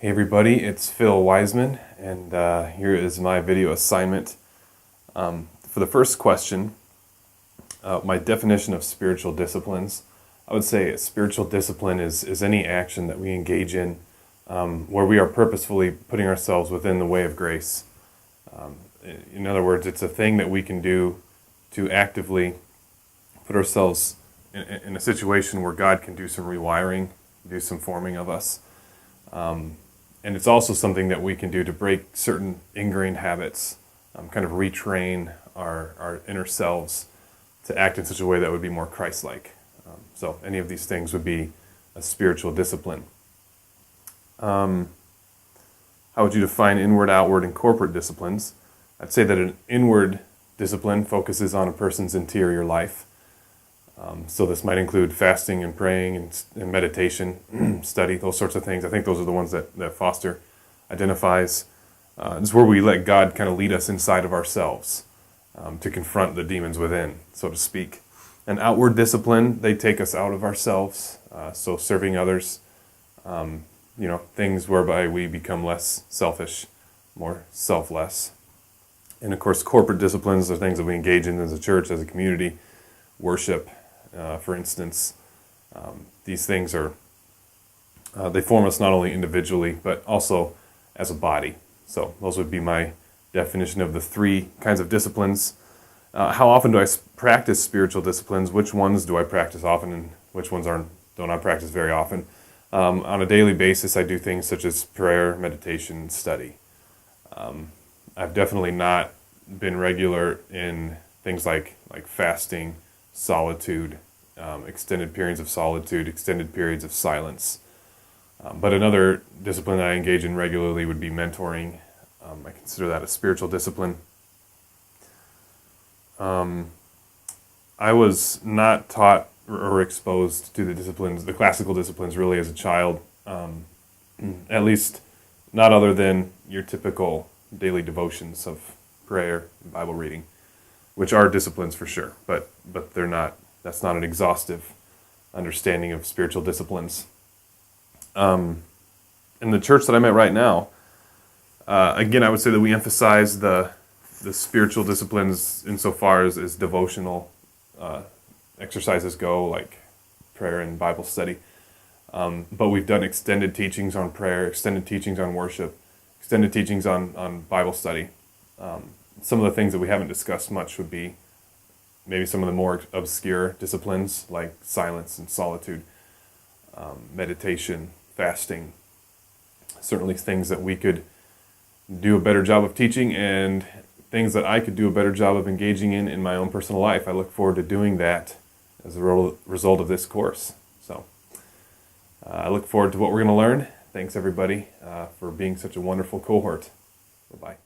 Hey everybody, it's Phil Wiseman, and here is my video assignment. For the first question, my definition of spiritual disciplines, I would say a spiritual discipline is any action that we engage in where we are purposefully putting ourselves within the way of grace. In other words, it's a thing that we can do to actively put ourselves in a situation where God can do some rewiring, do some forming of us. And it's also something that we can do to break certain ingrained habits, kind of retrain our inner selves to act in such a way that would be more Christ-like. So any of these things would be a spiritual discipline. How would you define inward, outward, and corporate disciplines? I'd say that an inward discipline focuses on a person's interior life. So this might include fasting and praying and meditation, study, those sorts of things. I think those are the ones that Foster identifies. It's where we let God kind of lead us inside of ourselves to confront the demons within, so to speak. An outward discipline, they take us out of ourselves, so serving others, things whereby we become less selfish, more selfless. And of course, corporate disciplines are things that we engage in as a church, as a community, worship. For instance, these things they form us not only individually, but also as a body. So those would be my definition of the three kinds of disciplines. How often do I practice spiritual disciplines? Which ones do I practice often and which ones don't I practice very often? On a daily basis, I do things such as prayer, meditation, study. I've definitely not been regular in things like fasting, solitude, extended periods of solitude, extended periods of silence. But another discipline that I engage in regularly would be mentoring. I consider that a spiritual discipline. I was not taught or exposed to the classical disciplines really as a child, at least not other than your typical daily devotions of prayer and Bible reading, which are disciplines for sure, but they're not. That's not an exhaustive understanding of spiritual disciplines. In the church that I'm at right now, again, I would say that we emphasize the spiritual disciplines insofar as devotional exercises go, like prayer and Bible study. But we've done extended teachings on prayer, extended teachings on worship, extended teachings on Bible study. Some of the things that we haven't discussed much would be maybe some of the more obscure disciplines like silence and solitude, meditation, fasting. Certainly things that we could do a better job of teaching and things that I could do a better job of engaging in my own personal life. I look forward to doing that as a result of this course. So I look forward to what we're going to learn. Thanks everybody for being such a wonderful cohort. Bye-bye.